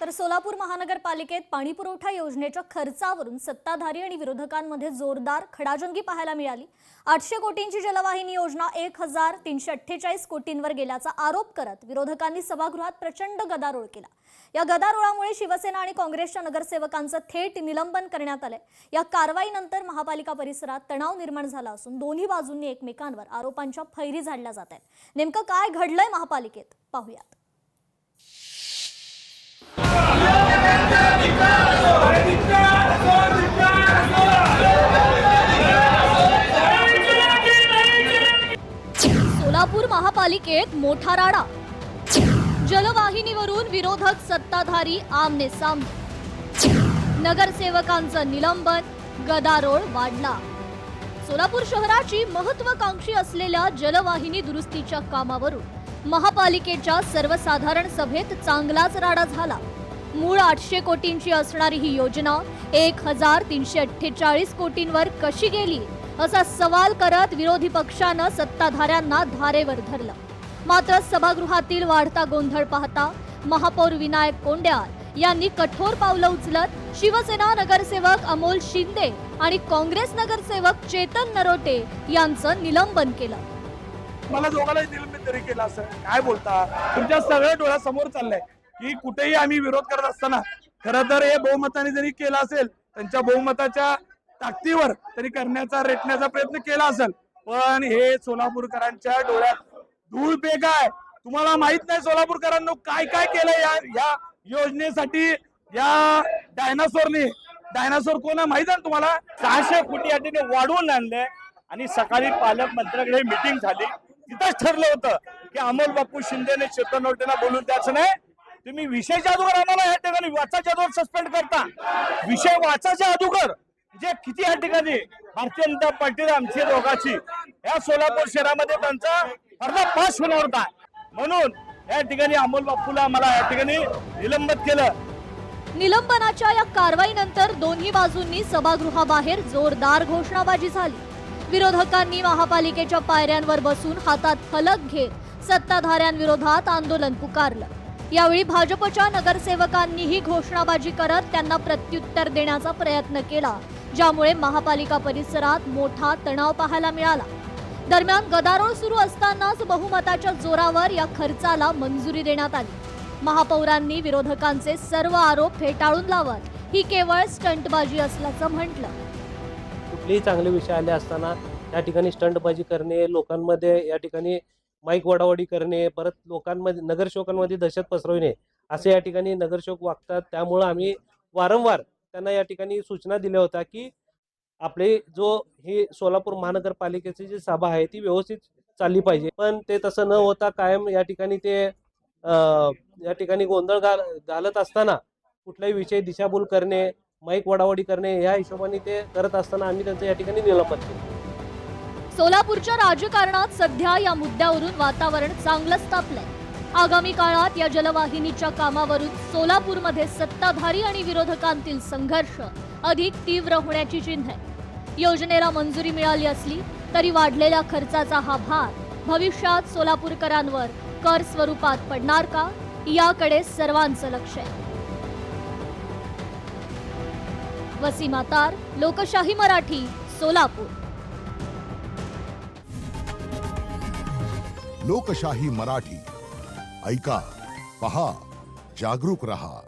तर सोलापूर महानगरपालिकेत पाणीपुरवठा योजनेच्या खर्चावरून सत्ताधारी आणि विरोधकांमध्ये जोरदार खडाजंगी पाहायला मिळाली। 800 कोटींची जलवाहिनी योजना 1348 कोटींवर गेल्याचा आरोप करत विरोधकांनी सभागृहात प्रचंड गदारोळ केला। या गदारोळामुळे शिवसेना आणि काँग्रेसच्या नगरसेवकांचं थेट निलंबन करण्यात आले। या कारवाईनंतर महापालिका परिसरात तणाव निर्माण झाला असून दोन्ही बाजूंनी एकमेकांवर आरोपांच्या फैरी झाडल्या जात आहेत। नेमकं काय घडलंय महापालिकेत पाहूयात। सोलापूर महापालिकेत मोठा राडा, जलवाहिनीवरून विरोधक सत्ताधारी आमने सामने, नगरसेवकांचं निलंबन, गदारोळ वाढला। सोलापूर शहराची महत्त्वाकांक्षी असलेल्या जलवाहिनी दुरुस्तीच्या कामावरून महापालिकेच्या सर्वसाधारण सभेत चांगलाच राडा झाला। मूळ 800 कोटींची असणारी ही योजना 1348 कोटींवर कशी गेली असा सवाल करत विरोधी पक्षानं सत्ताधाऱ्यांना धारेवर धरलं। मात्र सभागृहातील वाढता गोंधळ पाहता महापौर विनायक कोंड्याल यांनी कठोर पावलं उचलत शिवसेना नगरसेवक अमोल शिंदे आणि काँग्रेस नगरसेवक चेतन नरोटे यांचं निलंबन केलं। मला दोघांनाही निलंबित तरी केलं असं काय बोलता? तुमच्या सगळ्या डोळ्यासमोर चाललंय की कुठेही आम्ही विरोध करत असताना खरं तर हे बहुमताने जरी केलं असेल, त्यांच्या बहुमताच्या ताकदीवर तरी करण्याचा रेटण्याचा प्रयत्न केला असेल, पण हे सोलापूरकरांच्या डोळ्यात धूळ पेक आहे। तुम्हाला माहित नाही सोलापूरकरांनो काय काय केलंय या योजनेसाठी। या डायनासोर कोण आहे माहित आहे तुम्हाला? 600 कोटी या ठिकाणी वाढवून आणले आणि सकाळी पालकमंत्र्यांकडे मीटिंग झाली। तिथंच ठरलं होतं की अमोल बापू शिंदेने चेतन नरोटेंना बोलून द्यायचं नाही। तुम्ही विषयाच्या अगोदर आम्हाला या ठिकाणी वाचाच्या अगोदर सस्पेंड करता। विषय वाचाच्या अगोदर जे किती या ठिकाणी भारतीय जनता पार्टी आमची दोघांची या सोलापूर शहरामध्ये त्यांचा पर्दाफाश होणार होता, म्हणून या ठिकाणी अमोल बापूला मला या ठिकाणी निलंबित केलं। निलंबनाच्या या कारवाईनंतर दोन्ही बाजूंनी सभागृहाबाहेर जोरदार घोषणाबाजी झाली। विरोधकांनी महापालिकेच्या पायऱ्यांवर बसून हातात फलक घेत सत्ताधाऱ्यांविरोधात आंदोलन पुकारलं। यावेळी भाजपच्या नगरसेवकांनीही घोषणाबाजी करत त्यांना प्रत्युत्तर देण्याचा प्रयत्न केला, ज्यामुळे महापालिका परिसरात मोठा तणाव पाहायला मिळाला। दरम्यान गदारोळ सुरू असतानाच बहुमताच्या जोरावर या खर्चाला मंजुरी देण्यात आली। महापौरांनी विरोधकांचे सर्व आरोप फेटाळून लावत ही केवळ स्टंटबाजी असल्याचं म्हटलं। कुठलेही चांगले विषय आले असताना या ठिकाणी स्टंटबाजी करणे, लोकांमध्ये या ठिकाणी माईक वडावडी करणे, परत लोकांमध्ये नगरसेवकांमध्ये दहशत पसरवणे असे या ठिकाणी नगरसेवक वागतात। त्यामुळे आम्ही वारंवार त्यांना या ठिकाणी सूचना दिल्या होत्या की आपले जो ही सोलापूर महानगरपालिकेची जी सभा आहे ती व्यवस्थित चालली पाहिजे, पण ते तसं न होता कायम या ठिकाणी ते या ठिकाणी गोंधळ घालत असताना कुठलाही विषय दिशाभूल करणे, माईक वडावडी करणे या हिशोबाने ते करत असताना आम्ही त्यांचं या ठिकाणी निलंबन केलं। सोलापूरच्या राजकारणात सध्या या मुद्द्यावरून वातावरण चांगलंच तापलंय। आगामी काळात या जलवाहिनीच्या कामावरून सोलापूरमध्ये सत्ताधारी आणि विरोधकांतील संघर्ष अधिक तीव्र होण्याची चिन्ह आहे। योजनेला मंजुरी मिळाली असली तरी वाढलेल्या खर्चाचा हा भार भविष्यात सोलापूरकरांवर कर स्वरूपात पडणार का, याकडे सर्वांचं लक्ष आहे। वसीम आतार, लोकशाही मराठी, सोलापूर। लोकशाही मराठी ऐका, पहा, जागरूक रहा।